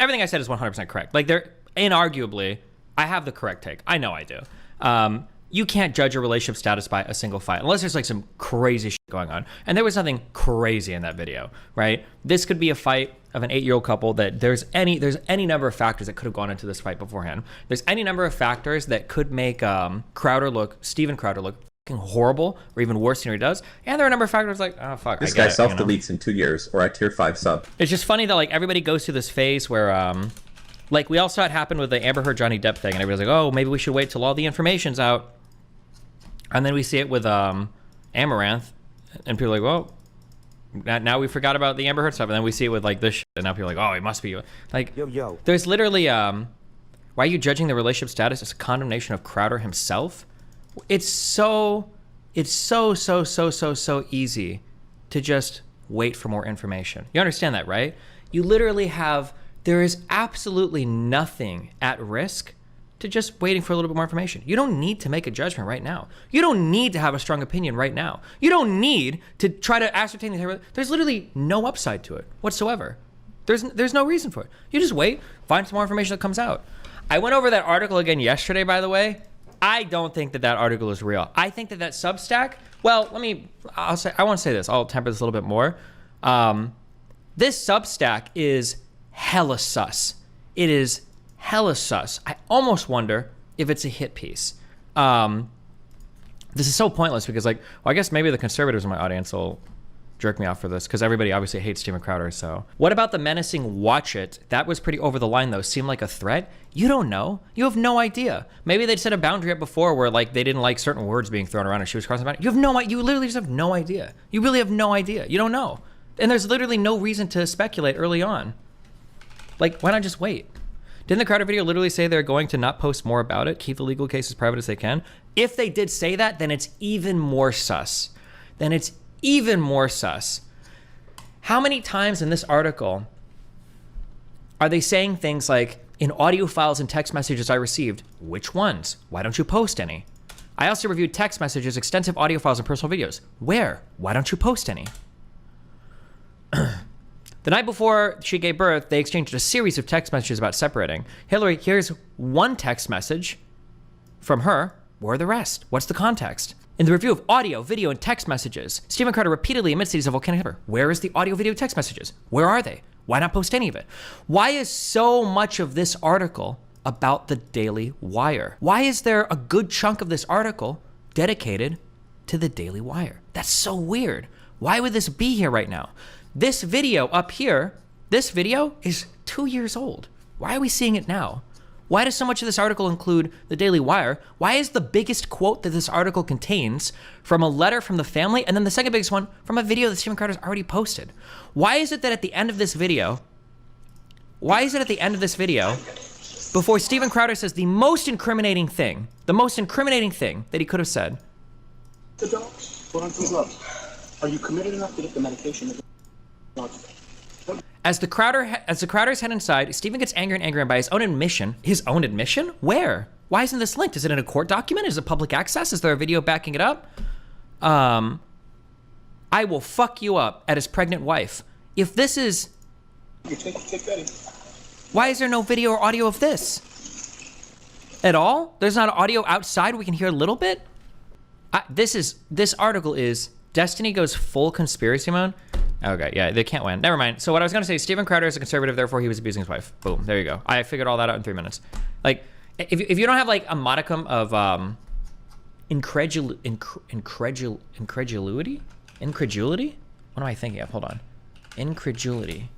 everything I said is 100% correct. Like, they're inarguably, I have the correct take. I know I do. You can't judge a relationship status by a single fight unless there's like some crazy shit going on. And there was nothing crazy in that video, right? This could be a fight of an 8-year-old couple that there's any number of factors that could have gone into this fight beforehand. There's any number of factors that could make Steven Crowder look fucking horrible or even worse than he does. And there are a number of factors like, oh fuck, this guy self-deletes in 2 years or a tier 5 sub. It's just funny that like everybody goes through this phase where like we all saw it happen with the Amber Heard Johnny Depp thing, and everybody's like, oh, maybe we should wait till all the information's out. And then we see it with Amaranth, and people are like, well, now we forgot about the Amber Heard stuff. And then we see it with like this shit, and now people are like, oh, it must be like, yo. There's literally, why are you judging the relationship status as a condemnation of Crowder himself? It's so easy to just wait for more information. You understand that, right? You literally have, there is absolutely nothing at risk to just waiting for a little bit more information. You don't need to make a judgment right now. You don't need to have a strong opinion right now. You don't need to try to ascertain the, there's literally no upside to it whatsoever. There's no reason for it. You just wait, find some more information that comes out. I went over that article again yesterday, by the way. I don't think that article is real. I think that Substack, well, I want to say this. I'll temper this a little bit more. This Substack is hella sus. It is hella sus. I almost wonder if it's a hit piece. This is so pointless because like, well, I guess maybe the conservatives in my audience will jerk me off for this because everybody obviously hates Steven Crowder. So what about the menacing watch it? That was pretty over the line though. Seemed like a threat. You don't know. You have no idea. Maybe they'd set a boundary up before where like they didn't like certain words being thrown around and she was crossing the boundary. You have no idea. You literally just have no idea. You really have no idea. You don't know. And there's literally no reason to speculate early on. Like, why not just wait? Didn't the Crowder video literally say they're going to not post more about it, keep the legal case as private as they can? If they did say that, then it's even more sus. How many times in this article are they saying things like, in audio files and text messages I received, which ones? Why don't you post any? I also reviewed text messages, extensive audio files, and personal videos. Where? Why don't you post any? The night before she gave birth, they exchanged a series of text messages about separating. Hillary, here's one text message from her. Where are the rest? What's the context? In the review of audio, video, and text messages, Steven Crowder repeatedly admits that he's a volcanic temper. Where is the audio, video, text messages? Where are they? Why not post any of it? Why is so much of this article about the Daily Wire? Why is there a good chunk of this article dedicated to the Daily Wire? That's so weird. Why would this be here right now? This video up here, this video is 2 years old. Why are we seeing it now? Why does so much of this article include the Daily Wire? Why is the biggest quote that this article contains from a letter from the family, and then the second biggest one from a video that Steven Crowder's already posted? Why is it that at the end of this video, before Steven Crowder says the most incriminating thing that he could have said? Are you committed enough to get the medication? As the Crowders head inside, Steven gets angrier and angrier by his own admission. His own admission? Where? Why isn't this linked? Is it in a court document? Is it public access? Is there a video backing it up? I will fuck you up at his pregnant wife. If this is... Why is there no video or audio of this? At all? There's not audio outside we can hear a little bit? This article is Destiny goes full conspiracy mode. Okay, yeah, they can't win. Never mind. So what I was gonna say, Steven Crowder is a conservative, therefore he was abusing his wife. Boom, there you go. I figured all that out in 3 minutes. Like, if you don't have like a modicum of incredulity? What am I thinking of? Hold on. Incredulity.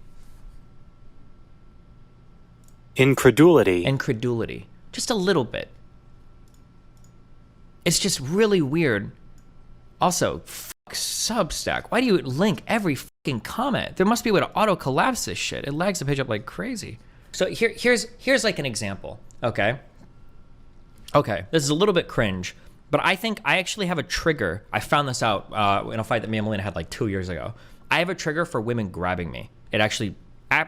Just a little bit. It's just really weird. Also, Substack. Why do you link every fucking comment? There must be a way to auto collapse this shit. It lags the page up like crazy. So here's like an example. Okay, this is a little bit cringe, but I think I actually have a trigger. I found this out in a fight that me and Melina had like 2 years ago. I have a trigger for women grabbing me. It actually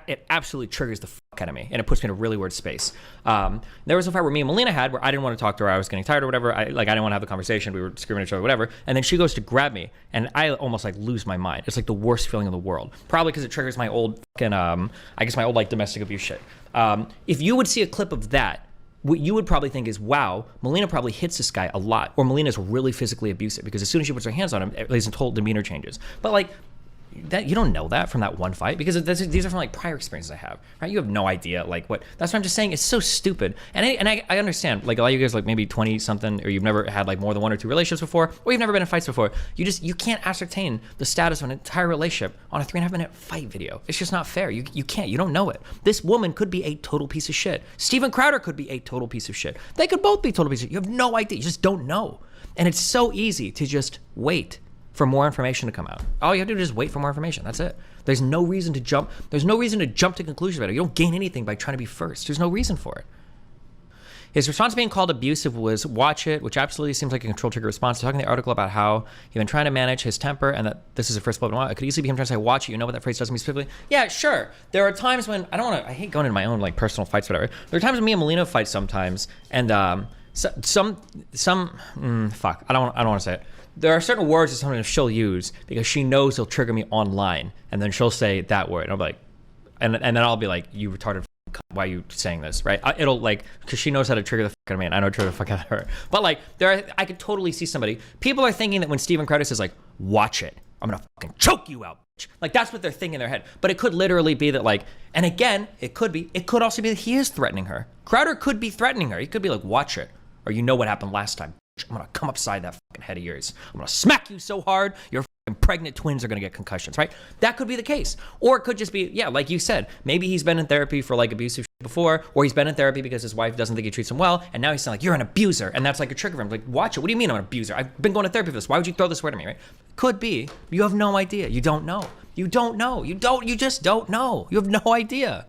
it absolutely triggers the fuck out of me, and it puts me in a really weird space. There was a fight where me and Melina had where I didn't want to talk to her. I was getting tired or whatever. I didn't want to have the conversation. We were screaming at each other, whatever. And then she goes to grab me, and I almost like lose my mind. It's like the worst feeling in the world. Probably because it triggers my old fucking, I guess my old like domestic abuse shit. If you would see a clip of that, what you would probably think is, wow, Melina probably hits this guy a lot, or Melina's really physically abusive, because as soon as she puts her hands on him, his whole demeanor changes. But like, that you don't know that from that one fight, because these are from like prior experiences I have, right? You have no idea like what. That's what I'm just saying. It's so stupid. And I understand, like a lot of you guys like maybe 20 something, or you've never had like more than 1 or 2 relationships before, or you've never been in fights before. You can't ascertain the status of an entire relationship on a 3.5 minute fight video. It's just not fair. You can't. You don't know it. This woman could be a total piece of shit. Steven Crowder could be a total piece of shit. They could both be total pieces of shit. You have no idea. You just don't know. And it's so easy to just wait for more information to come out. All you have to do is just wait for more information. That's it. There's no reason to jump. There's no reason to jump to conclusions about it. You don't gain anything by trying to be first. There's no reason for it. His response to being called abusive was watch it, which absolutely seems like a control trigger response. Talking in the article about how he'd been trying to manage his temper and that this is the first blow in a while. It could easily be him trying to say, watch it. You know what that phrase does to me specifically? Yeah, sure. There are times when I hate going into my own like personal fights, whatever. There are times when me and Melina fight sometimes, and fuck, I don't want to say it. There are certain words that sometimes she'll use because she knows it'll trigger me online, and then she'll say that word, and I'll be like, and then I'll be like, you retarded cunt, why are you saying this, right? It'll like, because she knows how to trigger the fuck out of me, and I know how to trigger the fuck out of her. But like, I could totally see somebody. People are thinking that when Steven Crowder says like, watch it, I'm gonna fucking choke you out, bitch. Like that's what they're thinking in their head. But it could literally be that like, and again, it could also be that he is threatening her. Crowder could be threatening her. He could be like, watch it, or you know what happened last time. I'm gonna come upside that fucking head of yours. I'm gonna smack you so hard, your fucking pregnant twins are gonna get concussions, right? That could be the case. Or it could just be, yeah, like you said, maybe he's been in therapy for like abusive shit before, or he's been in therapy because his wife doesn't think he treats him well, and now he's saying like, you're an abuser, and that's like a trigger for him. Like, watch it. What do you mean I'm an abuser? I've been going to therapy for this. Why would you throw this word at me, right? Could be. You have no idea. You don't know. You just don't know. You have no idea.